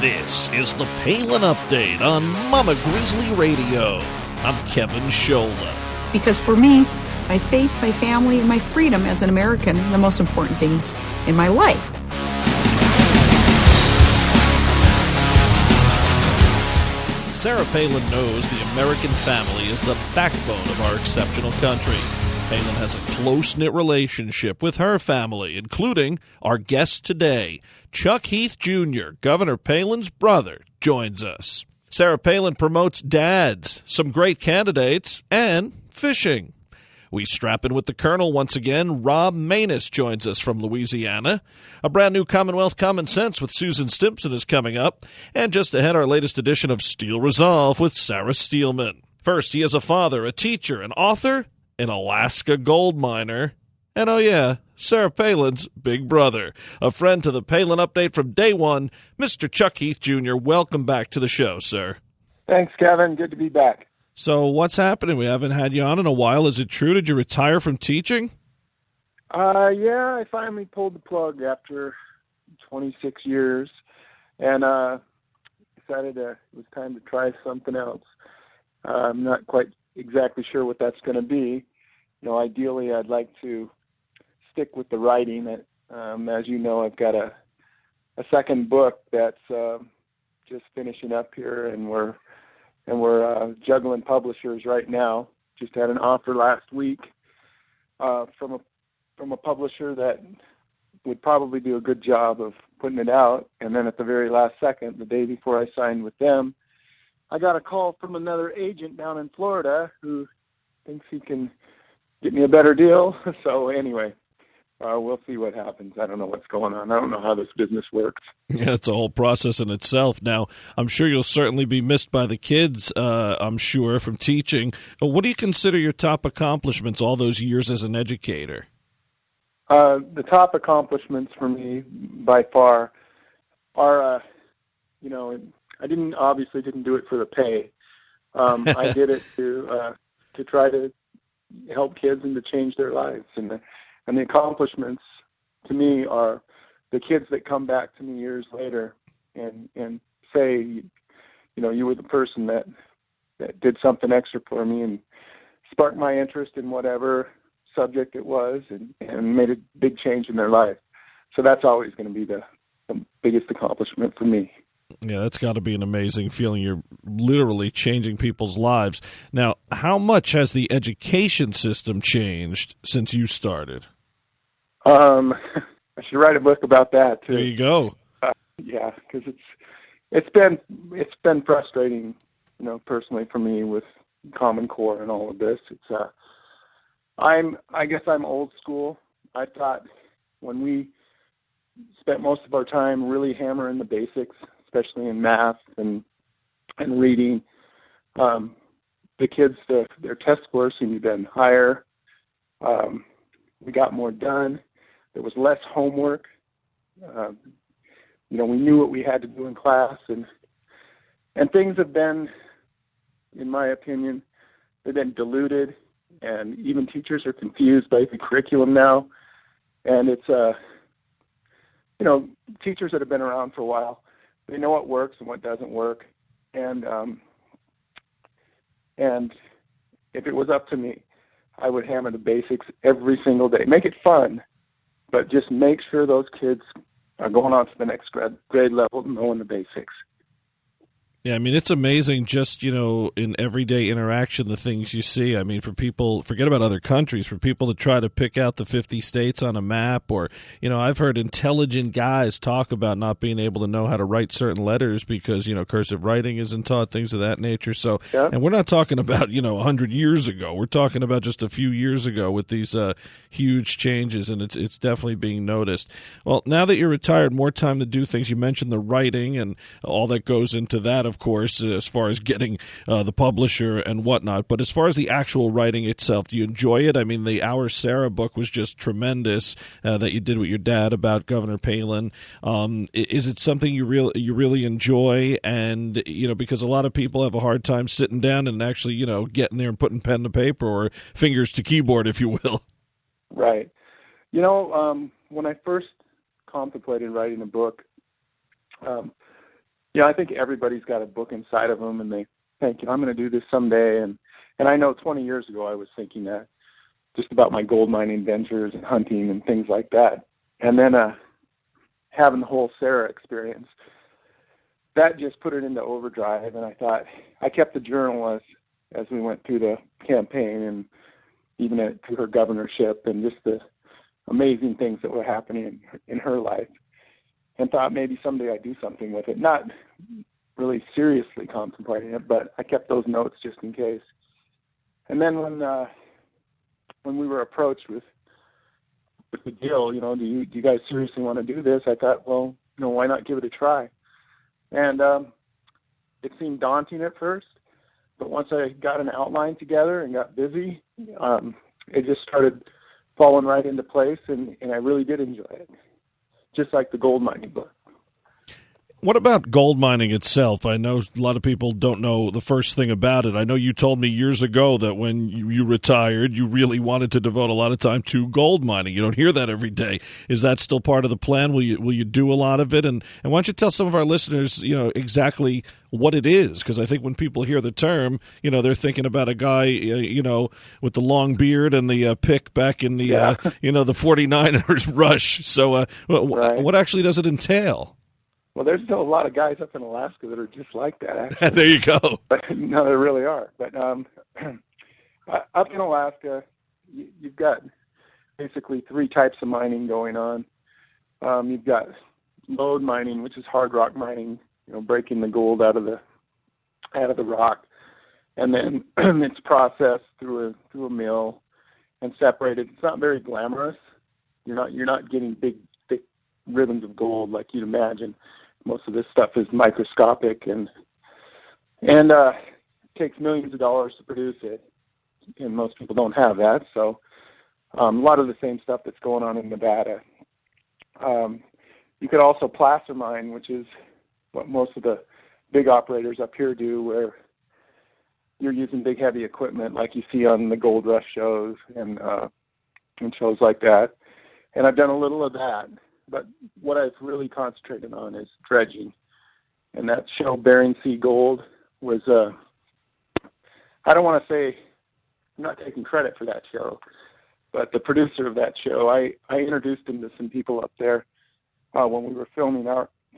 This is the Palin Update on Mama Grizzly Radio. I'm Kevin Scholla. Because for me, my faith, my family, and my freedom as an American are the most important things in my life. Sarah Palin knows the American family is the backbone of our exceptional country. Palin has a close-knit relationship with her family, including our guest today. Chuck Heath Jr., Governor Palin's brother, joins us. Sarah Palin promotes dads, some great candidates, and fishing. We strap in with the Colonel once again. Rob Manus joins us from Louisiana. A brand new Commonwealth Common Sense with Susan Stimpson is coming up. And just ahead, our latest edition of Steel Resolve with Sarah Steelman. First, he is a father, a teacher, an author, an Alaska gold miner, and oh yeah, Sarah Palin's big brother. A friend to the Palin Update from day one, Mr. Chuck Heath Jr. Welcome back to the show, sir. Thanks, Kevin. Good to be back. So what's happening? We haven't had you on in a while. Is it true? Did you retire from teaching? Yeah, I finally pulled the plug after 26 years and decided it was time to try something else. I'm not quite exactly sure what that's going to be. You know, ideally, I'd like to stick with the writing. As you know, I've got a second book that's just finishing up here, and we're juggling publishers right now. Just had an offer last week from a publisher that would probably do a good job of putting it out, and then at the very last second, the day before I signed with them, I got a call from another agent down in Florida who thinks he can get me a better deal. So anyway, we'll see what happens. I don't know what's going on. I don't know how this business works. Yeah, it's a whole process in itself. Now, I'm sure you'll certainly be missed by the kids, I'm sure, from teaching. What do you consider your top accomplishments all those years as an educator? The top accomplishments for me, by far, are, I obviously didn't do it for the pay. I did it to try to help kids and to change their lives. And the accomplishments to me are the kids that come back to me years later and say, you were the person that did something extra for me and sparked my interest in whatever subject it was and made a big change in their life. So that's always going to be the biggest accomplishment for me. Yeah, that's got to be an amazing feeling. You're literally changing people's lives. Now, how much has the education system changed since you started? I should write a book about that too. There you go. Yeah, because it's been frustrating, personally for me with Common Core and all of this. It's I guess I'm old school. I thought when we spent most of our time really hammering the basics, especially in math and reading, the kids, their test scores seemed to have been higher. We got more done. There was less homework. We knew what we had to do in class, and things have been, in my opinion, they've been diluted, and even teachers are confused by the curriculum now. And it's, teachers that have been around for a while, they know what works and what doesn't work. And if it was up to me, I would hammer the basics every single day. Make it fun, but just make sure those kids are going on to the next grade level knowing the basics. Yeah, I mean, it's amazing just, in everyday interaction, the things you see. I mean, for people, forget about other countries, for people to try to pick out the 50 states on a map, or, I've heard intelligent guys talk about not being able to know how to write certain letters because, cursive writing isn't taught, things of that nature. So, yeah. And we're not talking about, 100 years ago. We're talking about just a few years ago with these huge changes, and it's definitely being noticed. Well, now that you're retired, more time to do things. You mentioned the writing and all that goes into that, of course, as far as getting the publisher and whatnot. But as far as the actual writing itself, do you enjoy it? I mean, the Our Sarah book was just tremendous that you did with your dad about Governor Palin. Is it something you really enjoy? And, because a lot of people have a hard time sitting down and actually, getting there and putting pen to paper or fingers to keyboard, if you will. Right. When I first contemplated writing a book, I think everybody's got a book inside of them, and they think, I'm going to do this someday. And I know 20 years ago I was thinking that just about my gold mining ventures and hunting and things like that. And then having the whole Sarah experience, that just put it into overdrive. And I thought, I kept the journal as we went through the campaign and even through her governorship and just the amazing things that were happening in her life, and thought maybe someday I'd do something with it. Not really seriously contemplating it, but I kept those notes just in case. And then when we were approached with the deal, do you guys seriously want to do this? I thought, well, why not give it a try? And it seemed daunting at first, but once I got an outline together and got busy, it just started falling right into place, and I really did enjoy it, just like the gold mining book. What about gold mining itself? I know a lot of people don't know the first thing about it. I know you told me years ago that when you retired, you really wanted to devote a lot of time to gold mining. You don't hear that every day. Is that still part of the plan? Will you do a lot of it? And why don't you tell some of our listeners, exactly what it is? Because I think when people hear the term, they're thinking about a guy, with the long beard and the pick back in the, the 49ers rush. So right. What actually does it entail? Well, there's still a lot of guys up in Alaska that are just like that, actually. There you go. But no, there really are. But up in Alaska, you've got basically three types of mining going on. You've got lode mining, which is hard rock mining, breaking the gold out of the rock, and then it's processed through a mill and separated. It's not very glamorous. You're not getting big, thick ribbons of gold like you'd imagine. Most of this stuff is microscopic and takes millions of dollars to produce it, and most people don't have that. So a lot of the same stuff that's going on in Nevada. You could also placer mine, which is what most of the big operators up here do, where you're using big heavy equipment like you see on the Gold Rush shows and shows like that. And I've done a little of that. But what I've really concentrated on is dredging. And that show, Bering Sea Gold, was, I don't want to say, I'm not taking credit for that show, but the producer of that show, I introduced him to some people up there when we were filming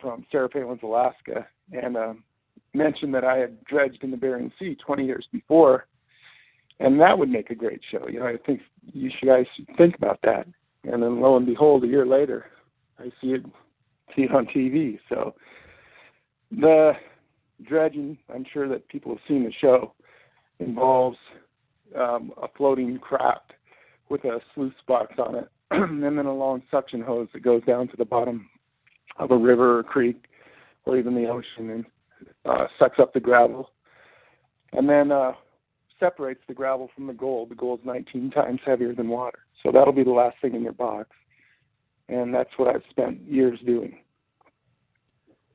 from Sarah Palin's Alaska, and mentioned that I had dredged in the Bering Sea 20 years before, and that would make a great show. I think you guys should think about that. And then lo and behold, a year later, I see it on TV. So the dredging, I'm sure that people have seen the show, involves a floating craft with a sluice box on it, and then a long suction hose that goes down to the bottom of a river or creek or even the ocean and sucks up the gravel, and then separates the gravel from the gold. The gold's 19 times heavier than water. So that'll be the last thing in your box. And that's what I've spent years doing.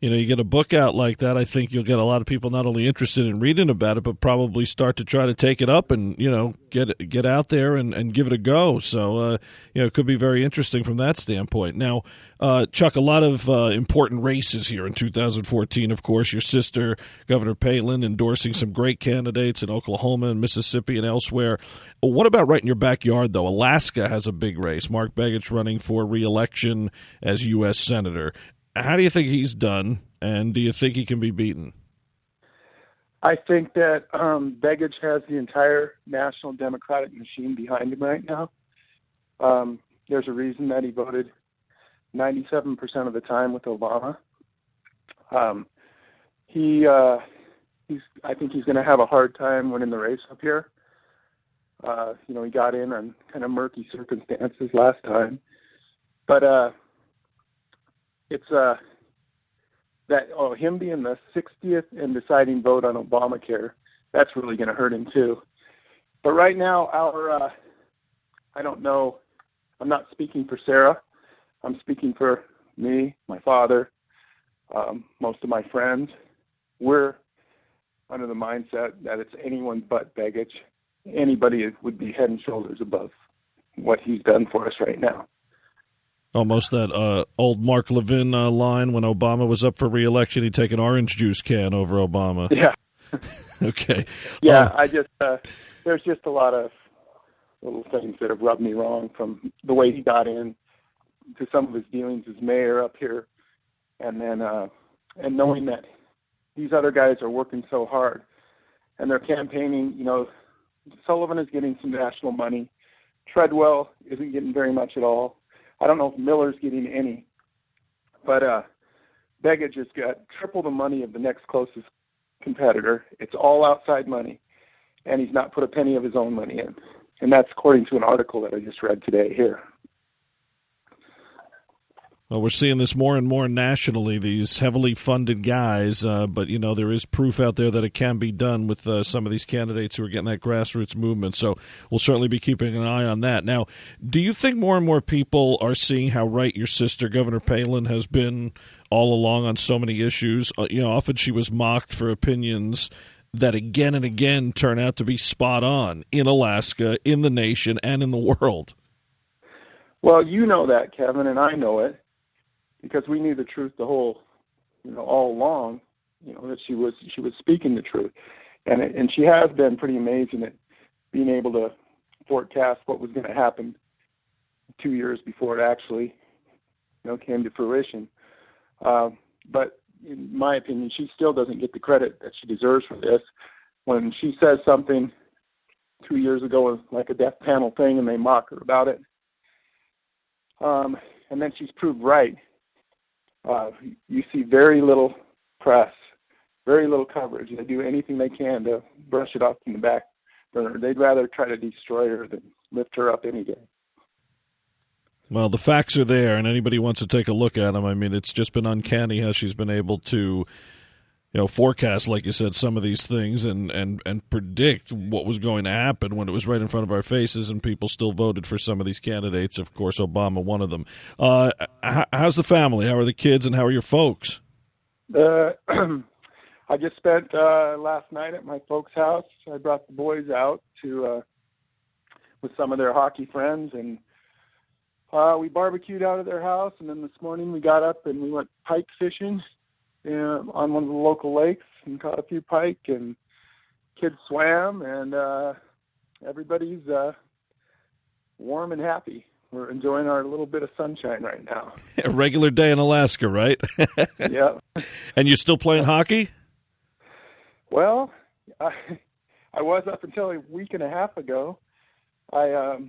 You get a book out like that, I think you'll get a lot of people not only interested in reading about it, but probably start to try to take it up and, get out there and give it a go. So, it could be very interesting from that standpoint. Now, Chuck, a lot of important races here in 2014, of course. Your sister, Governor Palin, endorsing some great candidates in Oklahoma and Mississippi and elsewhere. What about right in your backyard, though? Alaska has a big race. Mark Begich running for re-election as U.S. Senator. How do you think he's done, and do you think he can be beaten? I think that Begich has the entire national Democratic machine behind him right now. There's a reason that he voted 97% of the time with Obama. I think he's going to have a hard time winning the race up here. He got in on kind of murky circumstances last time, but it's him being the 60th and deciding vote on Obamacare, that's really going to hurt him too. But right now, I don't know, I'm not speaking for Sarah. I'm speaking for me, my father, most of my friends. We're under the mindset that it's anyone but Begich. Anybody would be head and shoulders above what he's done for us right now. Almost that old Mark Levin line when Obama was up for re-election, he'd take an orange juice can over Obama. Yeah. Okay. Yeah, there's just a lot of little things that have rubbed me wrong, from the way he got in to some of his dealings as mayor up here, and then and knowing that these other guys are working so hard and they're campaigning. Sullivan is getting some national money. Treadwell isn't getting very much at all. I don't know if Miller's getting any, but Begich has got triple the money of the next closest competitor. It's all outside money, and he's not put a penny of his own money in. And that's according to an article that I just read today here. Well, we're seeing this more and more nationally, these heavily funded guys, but, there is proof out there that it can be done with some of these candidates who are getting that grassroots movement. So we'll certainly be keeping an eye on that. Now, do you think more and more people are seeing how right your sister, Governor Palin, has been all along on so many issues? Often she was mocked for opinions that again and again turn out to be spot on in Alaska, in the nation, and in the world. Well, you know that, Kevin, and I know it, because we knew the truth all along, that she was speaking the truth. And she has been pretty amazing at being able to forecast what was going to happen 2 years before it actually, came to fruition. But in my opinion, she still doesn't get the credit that she deserves for this. When she says something 2 years ago, like a death panel thing, and they mock her about it, and then she's proved right, you see very little press, very little coverage. They do anything they can to brush it off in the back burner. They'd rather try to destroy her than lift her up any day. Well, the facts are there, and anybody wants to take a look at them. I mean, it's just been uncanny how she's been able to, forecast, like you said, some of these things and predict what was going to happen when it was right in front of our faces, and people still voted for some of these candidates. Of course, Obama, one of them. How's the family? How are the kids, and how are your folks? I just spent last night at my folks' house. I brought the boys out with some of their hockey friends, and we barbecued out of their house, and then this morning we got up and we went pike fishing on one of the local lakes and caught a few pike, and kids swam, and everybody's warm and happy. We're enjoying our little bit of sunshine right now. A regular day in Alaska, right? Yeah. And you're still playing hockey? Well, I was up until a week and a half ago. I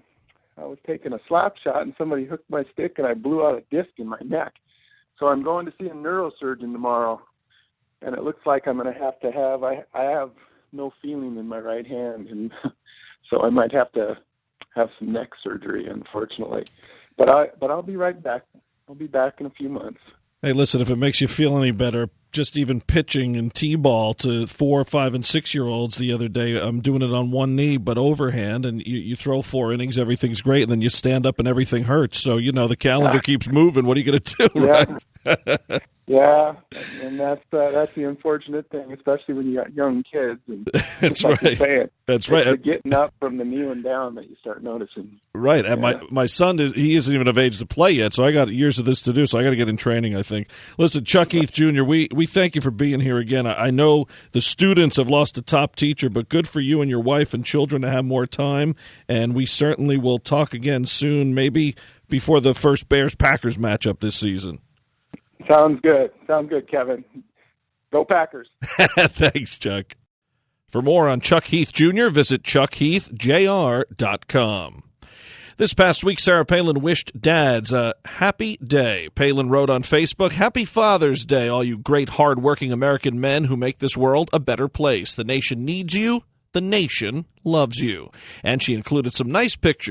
was taking a slap shot, and somebody hooked my stick, and I blew out a disc in my neck. So I'm going to see a neurosurgeon tomorrow, and it looks like I'm going to have I have no feeling in my right hand, and so I might have to have some neck surgery, unfortunately. But I'll be right back. I'll be back in a few months. Hey, listen, if it makes you feel any better, just even pitching in T-ball to 4, 5, and 6-year-olds the other day, I'm doing it on one knee, but overhand, and you throw 4 innings, everything's great, and then you stand up and everything hurts. So, the calendar keeps moving. What are you going to do, right? Yeah, and that's the unfortunate thing, especially when you got young kids. And that's right. That's right. It's the getting up from the kneeling down that you start noticing. Right, and my son he isn't even of age to play yet, so I got years of this to do. So I got to get in training, I think. Listen, Chuck Heath Jr., we thank you for being here again. I know the students have lost a top teacher, but good for you and your wife and children to have more time. And we certainly will talk again soon, maybe before the first Bears-Packers matchup this season. Sounds good, Kevin. Go Packers. Thanks, Chuck. For more on Chuck Heath Jr., visit chuckheathjr.com. This past week, Sarah Palin wished dads a happy day. Palin wrote on Facebook, "Happy Father's Day, all you great, hard-working American men who make this world a better place. The nation needs you. The nation loves you." And she included some nice pictures